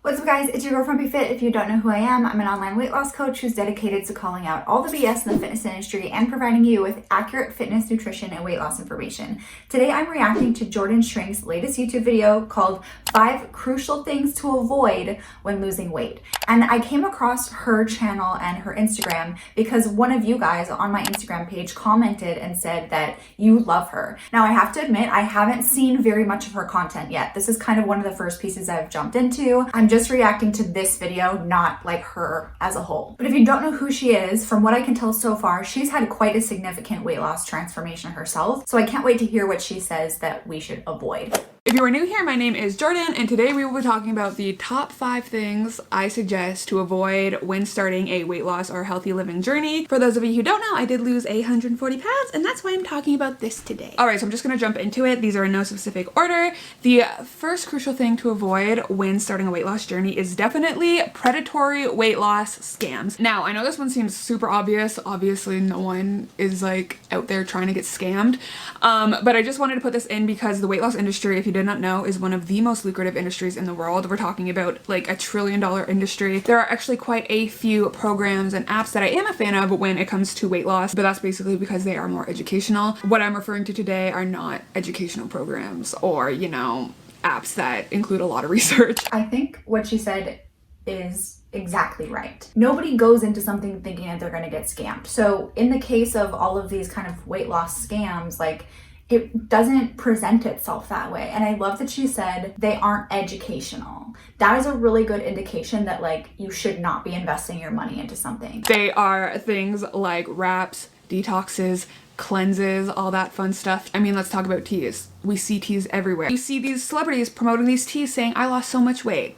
What's up guys, it's your girl FrumpyFit. If you don't know who I am, I'm an online weight loss coach who's dedicated to calling out all the BS in the fitness industry and providing you with accurate fitness, nutrition, and weight loss information. Today I'm reacting to Jordan Shrink's latest YouTube video called 5 Crucial Things to Avoid When Losing Weight. And I came across her channel and her Instagram because one of you guys on my Instagram page commented and said that you love her. Now I have to admit, I haven't seen very much of her content yet. This is kind of one of the first pieces I've jumped into. I'm just reacting to this video, not like her as a whole. But if you don't know who she is, from what I can tell so far, she's had quite a significant weight loss transformation herself. So I can't wait to hear what she says that we should avoid. If you are new here, my name is Jordan, and today we will be talking about the top 5 things I suggest to avoid when starting a weight loss or healthy living journey. For those of you who don't know, I did lose 140 pounds, and that's why I'm talking about this today. Alright, so I'm just gonna jump into it. These are in no specific order. The first crucial thing to avoid when starting a weight loss journey is definitely predatory weight loss scams. Now, I know this one seems super obvious. Obviously, no one is like out there trying to get scammed, but I just wanted to put this in because the weight loss industry, if you did not know, is one of the most lucrative industries in the world. We're talking about like $1 trillion industry. There are actually quite a few programs and apps that I am a fan of when it comes to weight loss, but that's basically because they are more educational. What I'm referring to today are not educational programs or, you know, apps that include a lot of research. I think what she said is exactly right. Nobody goes into something thinking that they're going to get scammed. So in the case of all of these kind of weight loss scams, like, it doesn't present itself that way. And I love that she said they aren't educational. That is a really good indication that like you should not be investing your money into something. They are things like wraps, detoxes, cleanses, all that fun stuff. I mean, let's talk about teas. We see teas everywhere. You see these celebrities promoting these teas saying, I lost so much weight.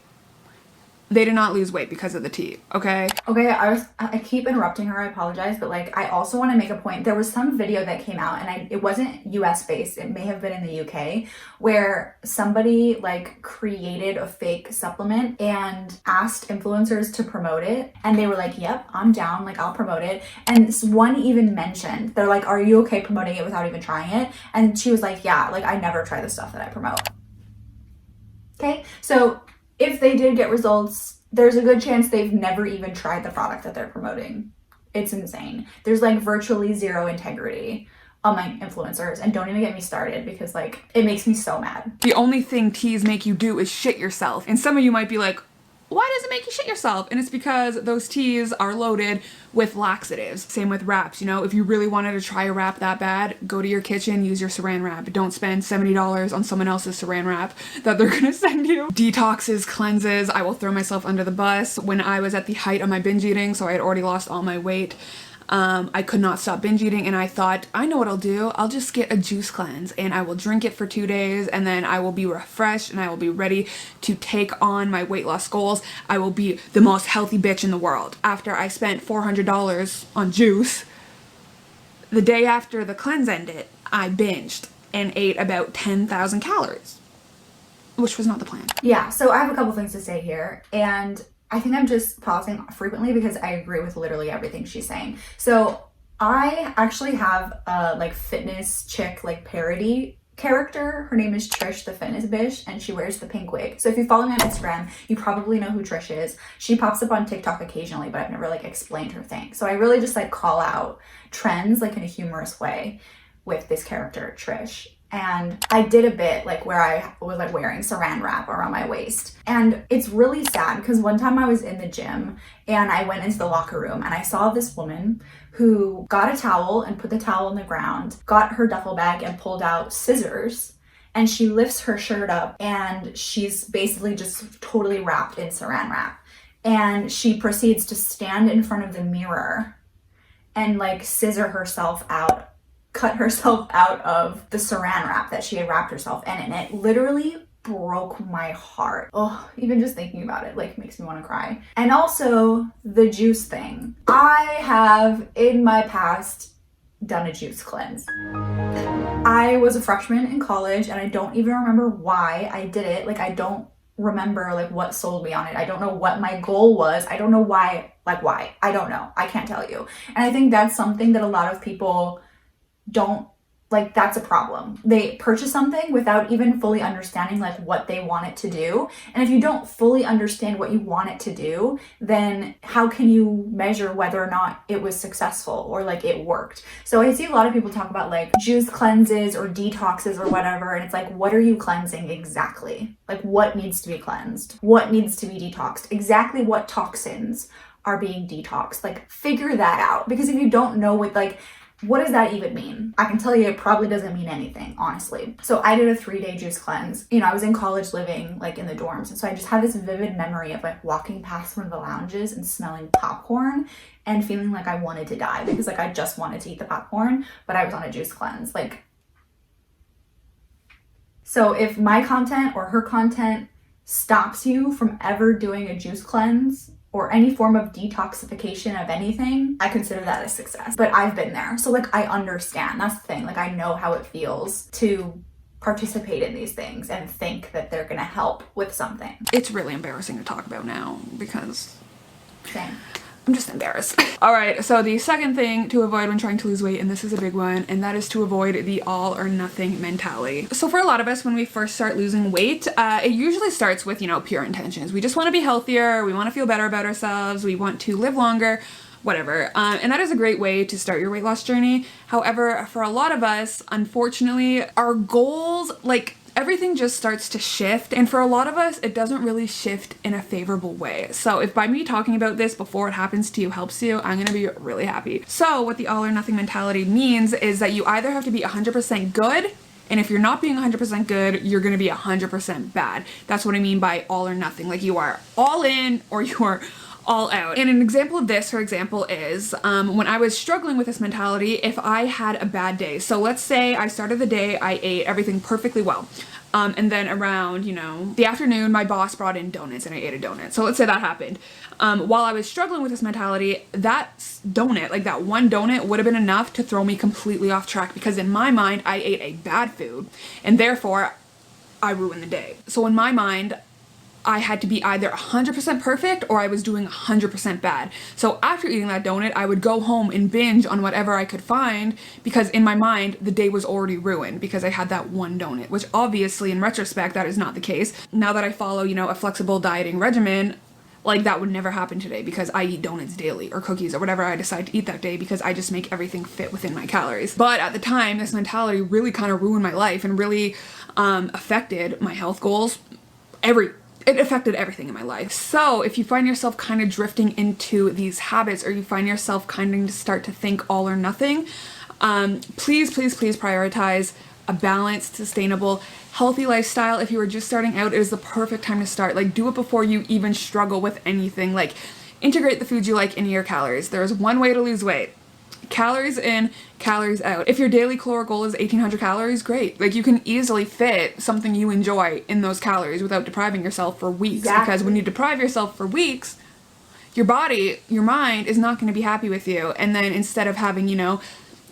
They did not lose weight because of the tea, okay? Okay, I keep interrupting her, I apologize, but like I also want to make a point. There was some video that came out and it wasn't US based, it may have been in the UK, where somebody like created a fake supplement and asked influencers to promote it, and they were like, yep, I'm down, like I'll promote it. And this one even mentioned, they're like, are you okay promoting it without even trying it? And she was like, yeah, like I never try the stuff that I promote. Okay, so if they did get results, there's a good chance they've never even tried the product that they're promoting. It's insane. There's like virtually zero integrity among influencers, and don't even get me started because like it makes me so mad. The only thing teas make you do is shit yourself. And some of you might be like, why does it make you shit yourself? And it's because those teas are loaded with laxatives. Same with wraps, you know, if you really wanted to try a wrap that bad, go to your kitchen, use your saran wrap. Don't spend $70 on someone else's saran wrap that they're gonna send you. Detoxes, cleanses, I will throw myself under the bus. When I was at the height of my binge eating, so I had already lost all my weight, I could not stop binge eating, and I thought, I know what I'll do. I'll just get a juice cleanse and I will drink it for 2 days, and then I will be refreshed and I will be ready to take on my weight loss goals. I will be the most healthy bitch in the world. After I spent $400 on juice, the day after the cleanse ended, I binged and ate about 10,000 calories, which was not the plan. Yeah, so I have a couple things to say here, and I think I'm just pausing frequently because I agree with literally everything she's saying. So I actually have a like fitness chick like parody character. Her name is Trish the Fitness Bitch, and she wears the pink wig. So if you follow me on Instagram, you probably know who Trish is. She pops up on TikTok occasionally, but I've never like explained her thing. So I really just like call out trends like in a humorous way with this character, Trish. And I did a bit like where I was like wearing saran wrap around my waist. And it's really sad because one time I was in the gym and I went into the locker room and I saw this woman who got a towel and put the towel on the ground, got her duffel bag and pulled out scissors, and she lifts her shirt up and she's basically just totally wrapped in saran wrap. And she proceeds to stand in front of the mirror and like scissor herself out, cut herself out of the saran wrap that she had wrapped herself in, and it literally broke my heart. Oh, even just thinking about it like makes me want to cry. And also the juice thing. I have in my past done a juice cleanse. I was a freshman in college and I don't even remember why I did it. Like I don't remember like what sold me on it. I don't know what my goal was. I don't know why, I don't know. I can't tell you. And I think that's something that a lot of people don't like that's a problem. They purchase something without even fully understanding like what they want it to do. And if you don't fully understand what you want it to do, then how can you measure whether or not it was successful or like it worked? So I see a lot of people talk about like juice cleanses or detoxes or whatever, and it's like, what are you cleansing exactly? Like what needs to be cleansed? What needs to be detoxed? Exactly what toxins are being detoxed? Like figure that out, because if you don't know what does that even mean? I can tell you it probably doesn't mean anything, honestly. So I did a 3-day juice cleanse. You know, I was in college living like in the dorms. And so I just had this vivid memory of like walking past one of the lounges and smelling popcorn and feeling like I wanted to die because like I just wanted to eat the popcorn, but I was on a juice cleanse. Like, so if my content or her content stops you from ever doing a juice cleanse or any form of detoxification of anything, I consider that a success. But I've been there. So like I understand. That's the thing. Like I know how it feels to participate in these things and think that they're gonna help with something. It's really embarrassing to talk about now because Same. I'm just embarrassed. All right, so the second thing to avoid when trying to lose weight, and this is a big one, and that is to avoid the all or nothing mentality. So for a lot of us, when we first start losing weight, it usually starts with, you know, pure intentions. We just want to be healthier, we want to feel better about ourselves, we want to live longer, whatever. And that is a great way to start your weight loss journey. However, for a lot of us, unfortunately, our goals, like, everything just starts to shift, and for a lot of us it doesn't really shift in a favorable way. So if by me talking about this before it happens to you helps you, I'm gonna be really happy. So what the all or nothing mentality means is that you either have to be 100% good, and if you're not being 100% good, you're gonna be 100% bad. That's what I mean by all or nothing. Like you are all in or you are all out. And an example of this, for example, is when I was struggling with this mentality, if I had a bad day. So let's say I started the day, I ate everything perfectly well. And then around, you know, the afternoon, my boss brought in donuts and I ate a donut. So let's say that happened. While I was struggling with this mentality, that donut, like that one donut would have been enough to throw me completely off track, because in my mind, I ate a bad food and therefore I ruined the day. So in my mind, I had to be either 100% perfect or I was doing 100% bad. So after eating that donut, I would go home and binge on whatever I could find, because in my mind, the day was already ruined because I had that one donut, which obviously in retrospect, that is not the case. Now that I follow, you know, a flexible dieting regimen, like that would never happen today because I eat donuts daily or cookies or whatever I decide to eat that day, because I just make everything fit within my calories. But at the time, this mentality really kind of ruined my life and really affected my health goals, it affected everything in my life. So if you find yourself kind of drifting into these habits, or you find yourself kind of start to think all or nothing, please prioritize a balanced, sustainable, healthy lifestyle. If you are just starting out, it is the perfect time to start. Like, do it before you even struggle with anything. Like, integrate the foods you like into your calories. There is one way to lose weight. Calories in, calories out. If your daily caloric goal is 1,800 calories, great. Like, you can easily fit something you enjoy in those calories without depriving yourself for weeks. Exactly. Because when you deprive yourself for weeks, your body, your mind is not going to be happy with you. And then instead of having, you know,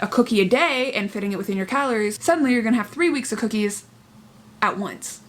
a cookie a day and fitting it within your calories, suddenly you're going to have 3 weeks of cookies at once,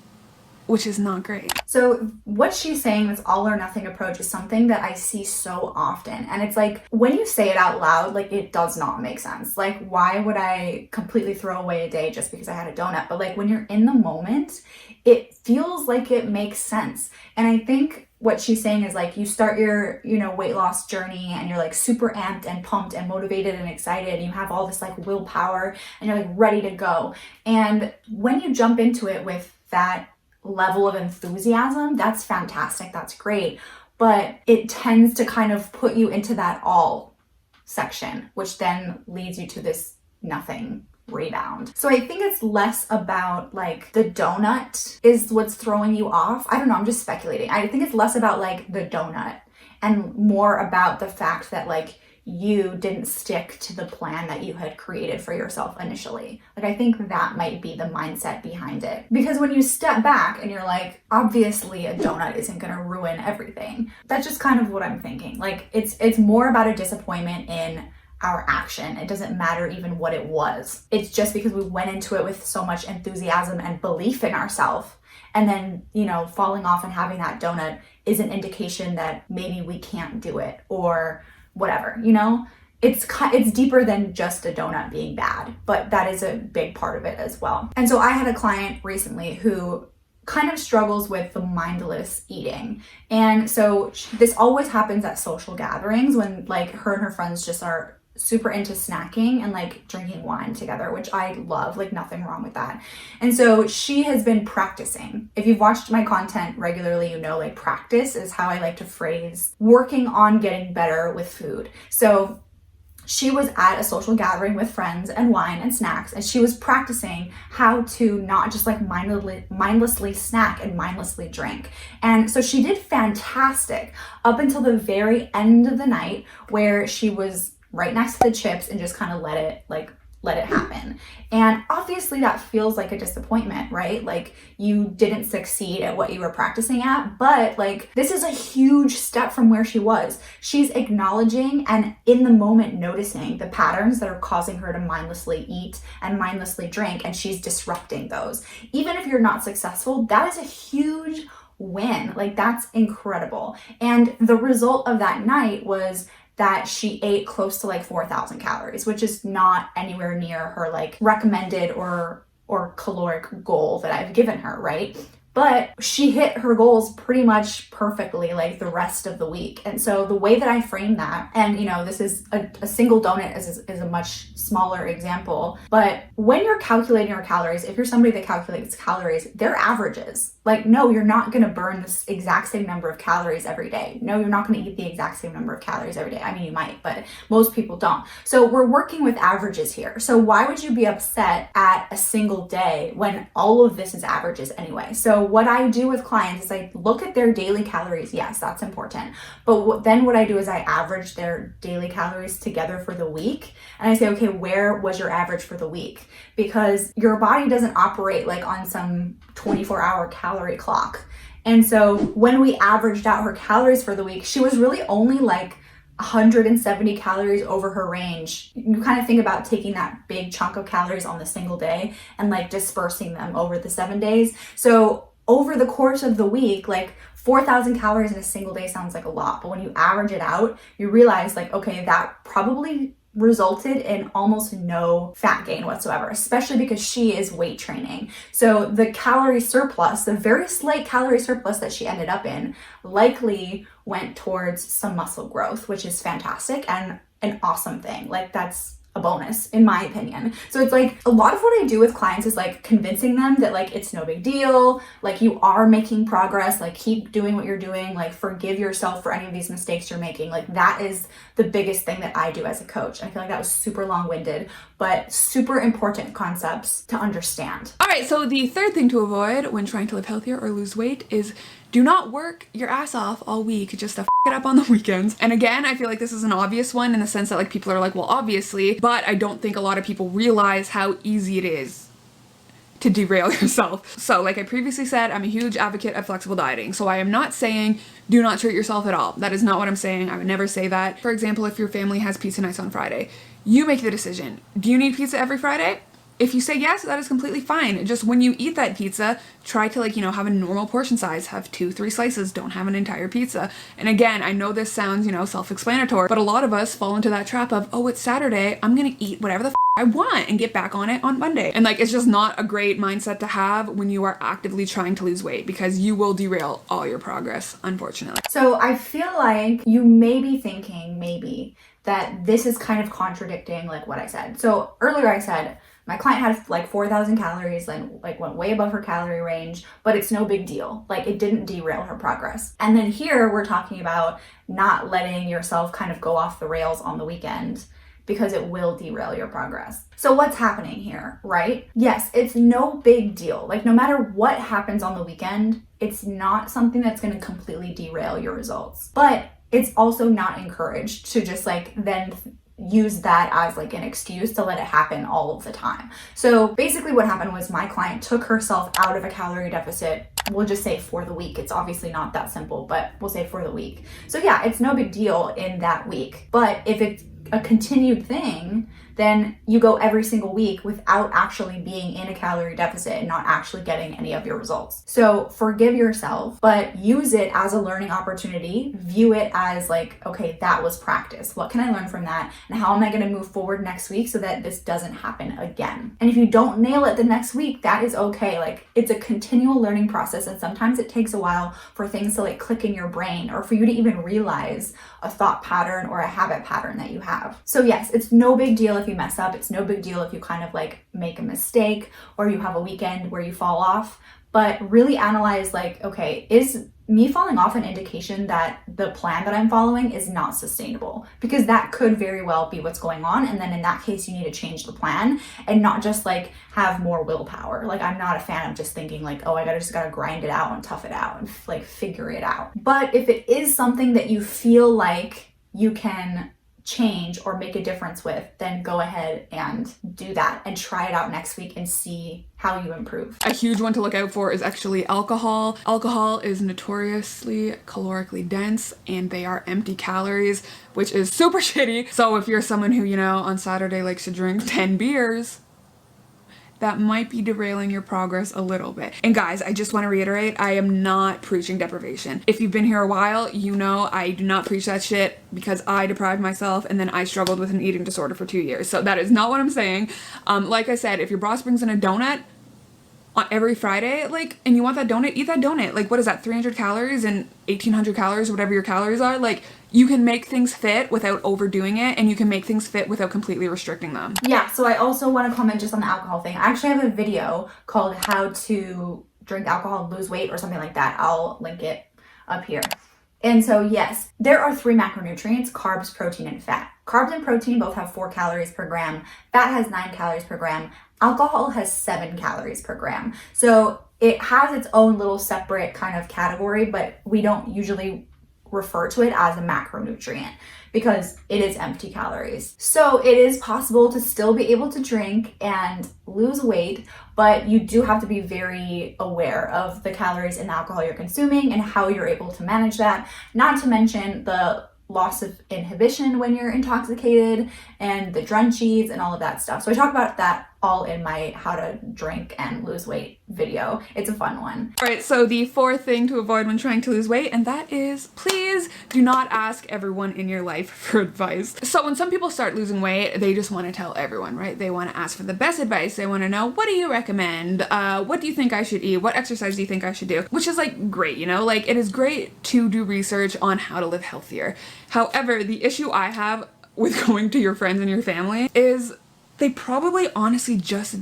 which is not great. So what she's saying, this all or nothing approach, is something that I see so often. And it's like, when you say it out loud, like, it does not make sense. Like, why would I completely throw away a day just because I had a donut? But like, when you're in the moment, it feels like it makes sense. And I think what she's saying is like, you start your, you know, weight loss journey and you're like super amped and pumped and motivated and excited, and you have all this like willpower and you're like ready to go. And when you jump into it with that level of enthusiasm, that's fantastic, that's great, but it tends to kind of put you into that all section, which then leads you to this nothing rebound. So I think it's less about like the donut is what's throwing you off. I don't know, I'm just speculating. I think it's less about like the donut and more about the fact that like you didn't stick to the plan that you had created for yourself initially. Like, I think that might be the mindset behind it. Because when you step back and you're like, obviously a donut isn't gonna ruin everything. That's just kind of what I'm thinking. Like, it's more about a disappointment in our action. It doesn't matter even what it was. It's just because we went into it with so much enthusiasm and belief in ourselves. And then, you know, falling off and having that donut is an indication that maybe we can't do it or whatever, you know? it's deeper than just a donut being bad, but that is a big part of it as well. And so I had a client recently who kind of struggles with the mindless eating. And so this always happens at social gatherings when like her and her friends just are super into snacking and like drinking wine together, which I love, like nothing wrong with that. And so she has been practicing. If you've watched my content regularly, you know, like practice is how I like to phrase working on getting better with food. So she was at a social gathering with friends and wine and snacks, and she was practicing how to not just like mindlessly snack and mindlessly drink. And so she did fantastic up until the very end of the night, where she was right next to the chips and just kind of let it happen. And obviously that feels like a disappointment, right? Like you didn't succeed at what you were practicing at, but like this is a huge step from where she was. She's acknowledging and in the moment noticing the patterns that are causing her to mindlessly eat and mindlessly drink, and she's disrupting those. Even if you're not successful, that is a huge win. Like that's incredible. And the result of that night was that she ate close to like 4,000 calories, which is not anywhere near her like recommended or caloric goal that I've given her, right? But she hit her goals pretty much perfectly like the rest of the week. And so the way that I frame that, and you know, this is a single donut is a much smaller example, but when you're calculating your calories, if you're somebody that calculates calories, they're averages. Like, no, you're not gonna burn this exact same number of calories every day. No, you're not gonna eat the exact same number of calories every day. I mean, you might, but most people don't. So we're working with averages here. So why would you be upset at a single day when all of this is averages anyway? So what I do with clients is I look at their daily calories. Yes, that's important. But then what I do is I average their daily calories together for the week. And I say, okay, where was your average for the week? Because your body doesn't operate like on some 24-hour calorie clock. And so when we averaged out her calories for the week, she was really only like 170 calories over her range. You kind of think about taking that big chunk of calories on the single day and like dispersing them over the 7 days. So over the course of the week, like 4,000 calories in a single day sounds like a lot, but when you average it out, you realize like, okay, that probably resulted in almost no fat gain whatsoever, especially because she is weight training. So the calorie surplus, the very slight calorie surplus that she ended up in, likely went towards some muscle growth, which is fantastic and an awesome thing. Like that's a bonus in my opinion. So it's like a lot of what I do with clients is like convincing them that like it's no big deal, like you are making progress, like keep doing what you're doing, like forgive yourself for any of these mistakes you're making. Like that is the biggest thing that I do as a coach. I feel like that was super long-winded, but super important concepts to understand. All right, so the third thing to avoid when trying to live healthier or lose weight is do not work your ass off all week just to f it up on the weekends. And again, I feel like this is an obvious one in the sense that like people are like, well, obviously, but I don't think a lot of people realize how easy it is to derail yourself. So like I previously said, I'm a huge advocate of flexible dieting. So I am not saying do not treat yourself at all. That is not what I'm saying. I would never say that. For example, if your family has pizza nights on Friday, you make the decision. Do you need pizza every Friday? If you say yes, that is completely fine. Just when you eat that pizza, try to like, you know, have a normal portion size, have 2-3 slices, don't have an entire pizza. And again, I know this sounds, you know, self-explanatory, but a lot of us fall into that trap of, oh, it's Saturday, I'm gonna eat whatever the I want and get back on it on Monday. And like, it's just not a great mindset to have when you are actively trying to lose weight, because you will derail all your progress, unfortunately. So I feel like you may be thinking maybe that this is kind of contradicting like what I said. So earlier I said, my client had like 4,000 calories and like went way above her calorie range, but it's no big deal. Like it didn't derail her progress. And then here we're talking about not letting yourself kind of go off the rails on the weekend because it will derail your progress. So what's happening here, right? Yes, it's no big deal. Like no matter what happens on the weekend, it's not something that's going to completely derail your results. But it's also not encouraged to just like then use that as like an excuse to let it happen all of the time. So basically what happened was my client took herself out of a calorie deficit. We'll just say for the week. It's obviously not that simple, but we'll say for the week. So yeah, it's no big deal in that week. But if it's a continued thing, then you go every single week without actually being in a calorie deficit and not actually getting any of your results. So forgive yourself, but use it as a learning opportunity. View it as like, okay, that was practice. What can I learn from that? And how am I going to move forward next week so that this doesn't happen again? And if you don't nail it the next week, that is okay. Like, it's a continual learning process. And sometimes it takes a while for things to like click in your brain, or for you to even realize a thought pattern or a habit pattern that you have. So yes, it's no big deal if you mess up. It's no big deal if you kind of like make a mistake or you have a weekend where you fall off, but really analyze like, okay, is me falling off an indication that the plan that I'm following is not sustainable? Because that could very well be what's going on. And then in that case, you need to change the plan and not just like have more willpower. Like, I'm not a fan of just thinking like, oh, I just gotta grind it out and tough it out and like figure it out. But if it is something that you feel like you can change or make a difference with, then go ahead and do that and try it out next week and see how you improve. A huge one to look out for is actually alcohol. Alcohol is notoriously calorically dense and they are empty calories, which is super shitty. So if you're someone who, you know, on Saturday likes to drink 10 beers, that might be derailing your progress a little bit. And guys, I just want to reiterate, I am not preaching deprivation. If you've been here a while, you know I do not preach that shit, because I deprived myself and then I struggled with an eating disorder for 2 years. So that is not what I'm saying. Like I said, if your boss brings in a donut on every Friday, like, and you want that donut, eat that donut. Like, what is that, 300 calories and 1800 calories, whatever your calories are? Like, you can make things fit without overdoing it, and you can make things fit without completely restricting them. Yeah, so I also want to comment just on the alcohol thing. I actually have a video called How to Drink Alcohol and Lose Weight or something like that. I'll link it up here. And so yes, there are 3 macronutrients: carbs, protein, and fat. Carbs and protein both have 4 calories per gram. Fat has 9 calories per gram. Alcohol has 7 calories per gram. So it has its own little separate kind of category, but we don't usually refer to it as a macronutrient because it is empty calories. So it is possible to still be able to drink and lose weight, but you do have to be very aware of the calories and alcohol you're consuming and how you're able to manage that. Not to mention the loss of inhibition when you're intoxicated and the drenchies and all of that stuff. So I talk about that all in my How to Drink and Lose Weight video. It's a fun one. All right, so the 4th thing to avoid when trying to lose weight, and that is, please do not ask everyone in your life for advice. So when some people start losing weight, they just want to tell everyone, right? They want to ask for the best advice. They want to know, what do you recommend? What do you think I should eat? What exercise do you think I should do? Which is like great, you know, like it is great to do research on how to live healthier. However, the issue I have with going to your friends and your family is they probably honestly just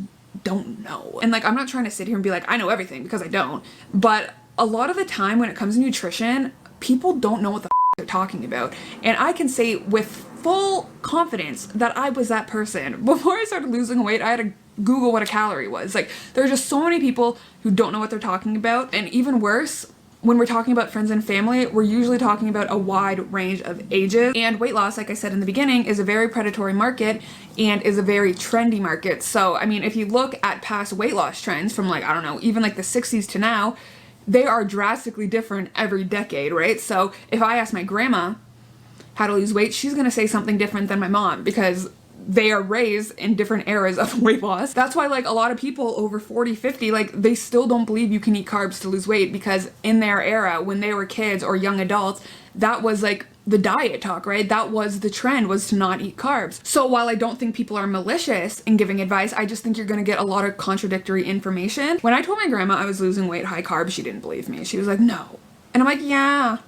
don't know. And like, I'm not trying to sit here and be like, I know everything, because I don't. But a lot of the time when it comes to nutrition, people don't know what the they're talking about. And I can say with full confidence that I was that person. Before I started losing weight, I had to Google what a calorie was. Like, there are just so many people who don't know what they're talking about. And even worse, when we're talking about friends and family, we're usually talking about a wide range of ages. And weight loss, like I said in the beginning, is a very predatory market and is a very trendy market. So, I mean, if you look at past weight loss trends from like, I don't know, even like the 60s to now, they are drastically different every decade, right? So if I ask my grandma how to lose weight, she's gonna say something different than my mom, because they are raised in different eras of weight loss. That's why like a lot of people over 40, 50, like they still don't believe you can eat carbs to lose weight, because in their era, when they were kids or young adults, that was like the diet talk, right? That was the trend, was to not eat carbs. So while I don't think people are malicious in giving advice, I just think you're gonna get a lot of contradictory information. When I told my grandma I was losing weight high carb, she didn't believe me. She was like, no. And I'm like, yeah.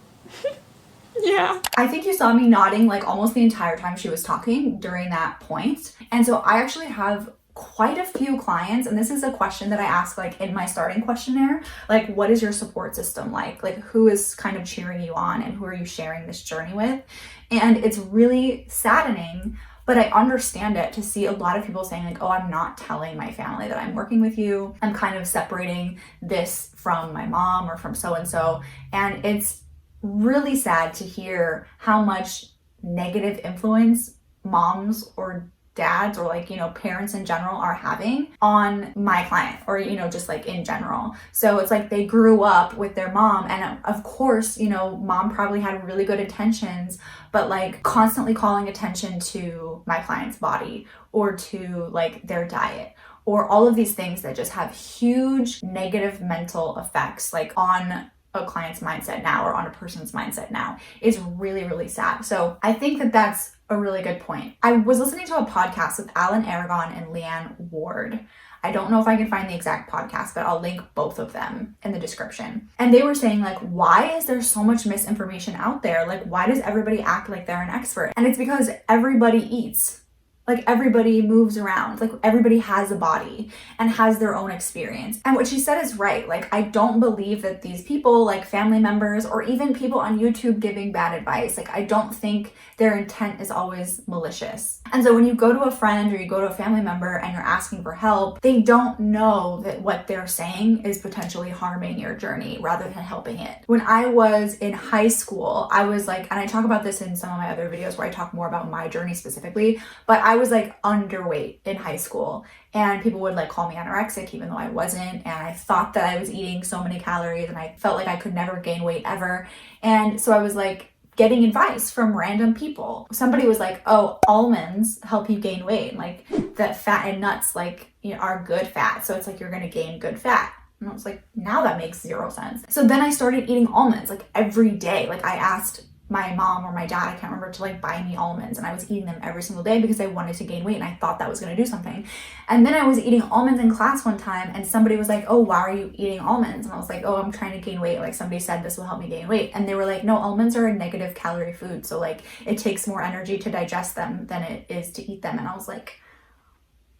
Yeah. I think you saw me nodding like almost the entire time she was talking during that point. And so I actually have quite a few clients, and this is a question that I ask like in my starting questionnaire, like, what is your support system like? Like, who is kind of cheering you on and who are you sharing this journey with? And it's really saddening, but I understand it, to see a lot of people saying like, oh, I'm not telling my family that I'm working with you. I'm kind of separating this from my mom or from so-and-so. And it's really sad to hear how much negative influence moms or dads or like, you know, parents in general are having on my client, or, you know, just like in general. So it's like they grew up with their mom, and of course, you know, mom probably had really good intentions, but like constantly calling attention to my client's body or to like their diet, or all of these things that just have huge negative mental effects like on a client's mindset now, or on a person's mindset now, is really, really sad. So I think that that's a really good point. I was listening to a podcast with Alan Aragon and Leanne Ward. I don't know if I can find the exact podcast, but I'll link both of them in the description. And they were saying like, why is there so much misinformation out there? Like, why does everybody act like they're an expert? And it's because everybody eats. Like, everybody moves around, like everybody has a body and has their own experience. And what she said is right. Like, I don't believe that these people, like family members or even people on YouTube giving bad advice, like I don't think their intent is always malicious. And so when you go to a friend or you go to a family member and you're asking for help, they don't know that what they're saying is potentially harming your journey rather than helping it. When I was in high school, I was like, and I talk about this in some of my other videos where I talk more about my journey specifically, but I was like underweight in high school, and people would like call me anorexic even though I wasn't, and I thought that I was eating so many calories and I felt like I could never gain weight ever. And so I was like getting advice from random people. Somebody was like, oh, almonds help you gain weight, like that fat and nuts like, you know, are good fat, so it's like you're gonna gain good fat. And I was like, now that makes zero sense. So then I started eating almonds like every day. Like I asked my mom or my dad, I can't remember, to like buy me almonds, and I was eating them every single day because I wanted to gain weight and I thought that was going to do something. And then I was eating almonds in class one time, and somebody was like, oh, why are you eating almonds? And I was like, oh, I'm trying to gain weight. Like somebody said this will help me gain weight. And they were like, no, almonds are a negative calorie food, so like it takes more energy to digest them than it is to eat them. And I was like,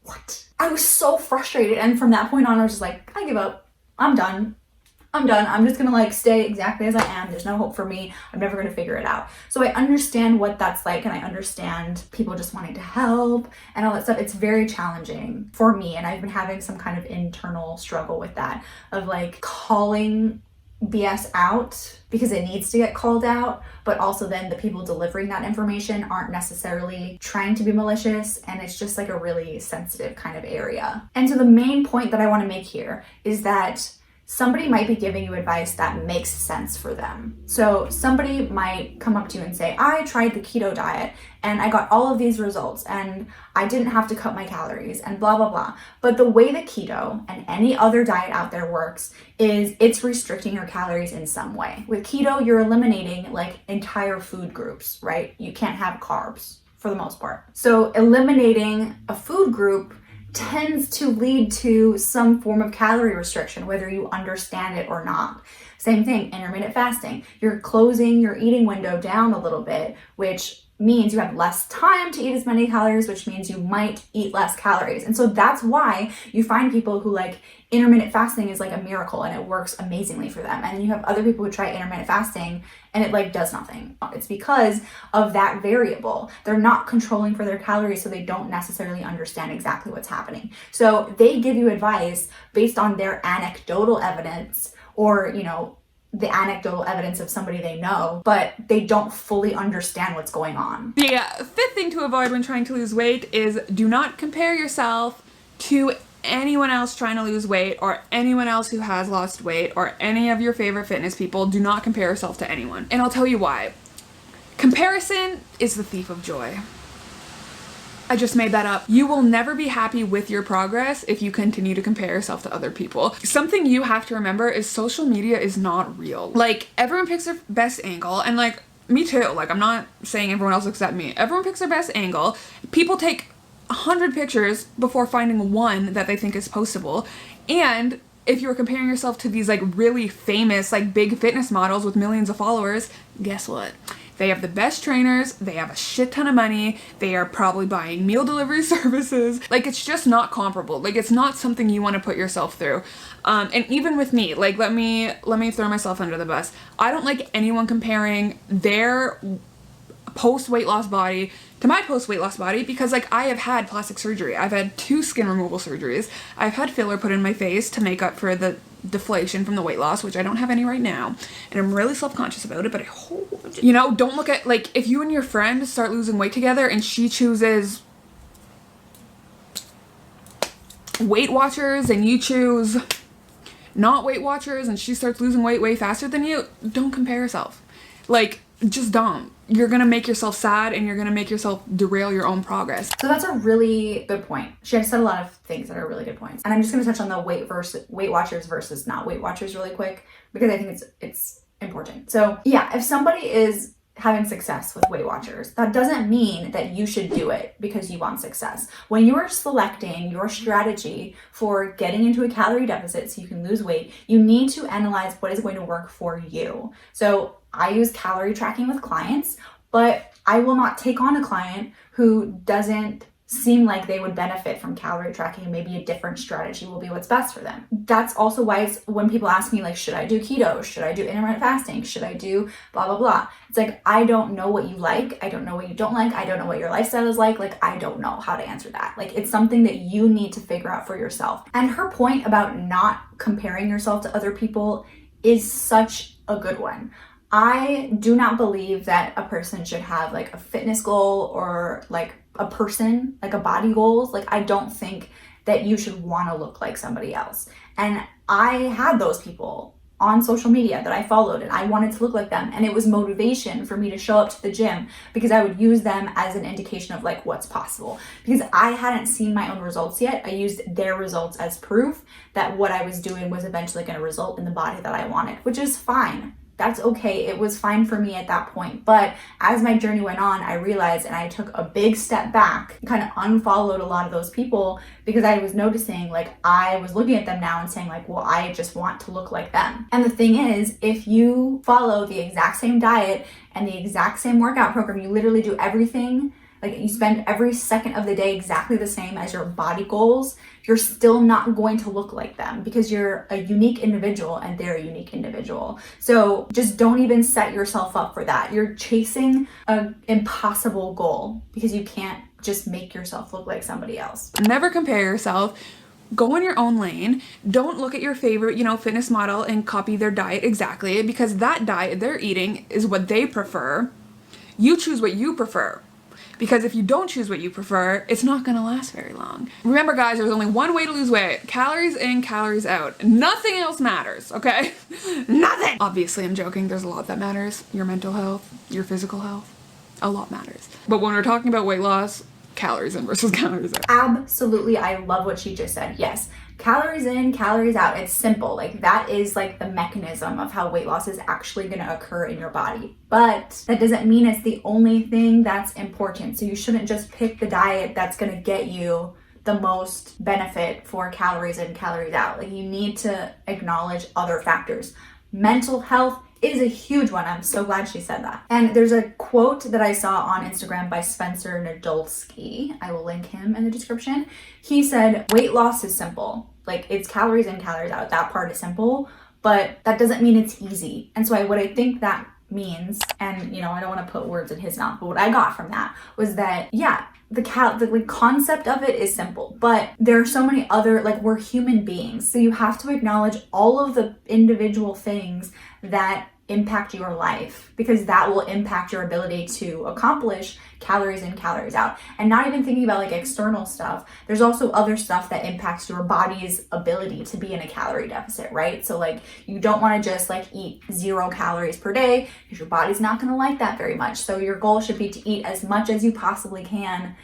what? I was so frustrated. And from that point on, I was just like, I give up. I'm done. I'm just gonna like stay exactly as I am. There's no hope for me. I'm never gonna figure it out. So I understand what that's like, and I understand people just wanting to help and all that stuff. It's very challenging for me, and I've been having some kind of internal struggle with that, of like calling BS out because it needs to get called out, but also then the people delivering that information aren't necessarily trying to be malicious, and it's just like a really sensitive kind of area. And so the main point that I want to make here is that somebody might be giving you advice that makes sense for them. So somebody might come up to you and say, I tried the keto diet and I got all of these results and I didn't have to cut my calories and blah, blah, blah. But the way that keto and any other diet out there works is it's restricting your calories in some way. With keto, you're eliminating like entire food groups, right? You can't have carbs for the most part. So eliminating a food group tends to lead to some form of calorie restriction, whether you understand it or not. Same thing, intermittent fasting. You're closing your eating window down a little bit, which means you have less time to eat as many calories, which means you might eat less calories. And so that's why you find people who like intermittent fasting is like a miracle and it works amazingly for them. And then you have other people who try intermittent fasting and it like does nothing. It's because of that variable. They're not controlling for their calories, so they don't necessarily understand exactly what's happening. So they give you advice based on their anecdotal evidence, or, you know, the anecdotal evidence of somebody they know, but they don't fully understand what's going on. The fifth thing to avoid when trying to lose weight is do not compare yourself to anyone else trying to lose weight, or anyone else who has lost weight, or any of your favorite fitness people. Do not compare yourself to anyone. And I'll tell you why. Comparison is the thief of joy. I just made that up. You will never be happy with your progress if you continue to compare yourself to other people. Something you have to remember is social media is not real. Like, everyone picks their best angle, and like, me too. Like, I'm not saying everyone else except me. Everyone picks their best angle. People take 100 pictures before finding one that they think is postable. And if you're comparing yourself to these like really famous, like big fitness models with millions of followers, guess what? They have the best trainers, they have a shit ton of money, they are probably buying meal delivery services. Like, it's just not comparable. Like, it's not something you want to put yourself through. And even with me, like, let me throw myself under the bus. I don't like anyone comparing their post-weight loss body to my post-weight loss body, because like, I have had plastic surgery. I've had 2 skin removal surgeries. I've had filler put in my face to make up for the deflation from the weight loss, which I don't have any right now, and I'm really self-conscious about it, but I hope, you know, don't look at, like, if you and your friend start losing weight together and she chooses Weight Watchers and you choose not Weight Watchers and she starts losing weight way faster than you, don't compare yourself. Like, just don't. You're gonna make yourself sad and you're gonna make yourself derail your own progress. So that's a really good point. She had said a lot of things that are really good points. And I'm just gonna touch on the Weight Watchers versus not Weight Watchers really quick, because I think it's important. So yeah, if somebody is having success with Weight Watchers, that doesn't mean that you should do it because you want success. When you are selecting your strategy for getting into a calorie deficit so you can lose weight, you need to analyze what is going to work for you. So I use calorie tracking with clients, but I will not take on a client who doesn't seem like they would benefit from calorie tracking. Maybe a different strategy will be what's best for them. That's also why when people ask me, like, should I do keto? Should I do intermittent fasting? Should I do blah, blah, blah? It's like, I don't know what you like. I don't know what you don't like. I don't know what your lifestyle is like. Like, I don't know how to answer that. Like, it's something that you need to figure out for yourself. And her point about not comparing yourself to other people is such a good one. I do not believe that a person should have like a fitness goal or like a person, like a body goals. Like, I don't think that you should want to look like somebody else. And I had those people on social media that I followed and I wanted to look like them. And it was motivation for me to show up to the gym because I would use them as an indication of like what's possible. Because I hadn't seen my own results yet. I used their results as proof that what I was doing was eventually going to result in the body that I wanted, which is fine. That's okay. It was fine for me at that point. But as my journey went on, I realized, and I took a big step back, kind of unfollowed a lot of those people because I was noticing, like, I was looking at them now and saying, like, well, I just want to look like them. And the thing is, if you follow the exact same diet and the exact same workout program, you literally do everything, like you spend every second of the day exactly the same as your body goals, you're still not going to look like them because you're a unique individual and they're a unique individual. So just don't even set yourself up for that. You're chasing an impossible goal because you can't just make yourself look like somebody else. Never compare yourself. Go in your own lane. Don't look at your favorite, fitness model and copy their diet exactly, because that diet they're eating is what they prefer. You choose what you prefer. Because if you don't choose what you prefer, it's not gonna last very long. Remember guys, there's only one way to lose weight. Calories in, calories out. Nothing else matters, okay? Nothing! Obviously, I'm joking. There's a lot that matters. Your mental health, your physical health, a lot matters. But when we're talking about weight loss, calories in versus calories out. Absolutely, I love what she just said. Yes, calories in, calories out. It's simple. Like, that is like the mechanism of how weight loss is actually going to occur in your body. But that doesn't mean it's the only thing that's important. So you shouldn't just pick the diet that's going to get you the most benefit for calories in, calories out. Like, you need to acknowledge other factors. Mental health is a huge one. I'm so glad she said that. And there's a quote that I saw on Instagram by Spencer Nadolski. I will link him in the description. He said, weight loss is simple. Like, it's calories in, calories out. That part is simple, but that doesn't mean it's easy. And so what I think that means, and I don't want to put words in his mouth, but what I got from that was that, yeah, the concept of it is simple, but there are so many other, like, we're human beings. So you have to acknowledge all of the individual things that impact your life, because that will impact your ability to accomplish calories in, calories out. And not even thinking about like external stuff, there's also other stuff that impacts your body's ability to be in a calorie deficit, right? So like, you don't want to just like eat 0 calories per day because your body's not going to like that very much. So your goal should be to eat as much as you possibly can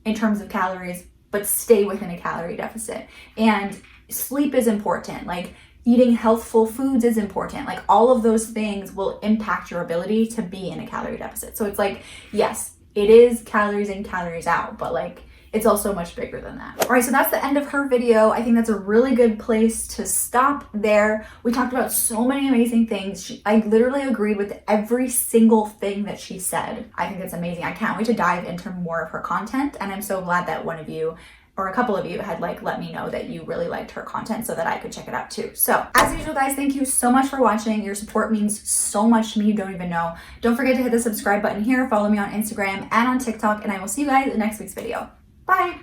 in terms of calories, but stay within a calorie deficit. And sleep is important. Like, eating healthful foods is important. Like, all of those things will impact your ability to be in a calorie deficit. So it's like, yes, it is calories in, calories out, but like, it's also much bigger than that. All right, so that's the end of her video. I think that's a really good place to stop there. We talked about so many amazing things. I literally agreed with every single thing that she said. I think that's amazing. I can't wait to dive into more of her content. And I'm so glad that one of you or a couple of you had like let me know that you really liked her content so that I could check it out too. So as usual guys, thank you so much for watching. Your support means so much to me, you don't even know. Don't forget to hit the subscribe button here, follow me on Instagram and on TikTok, and I will see you guys in next week's video. Bye!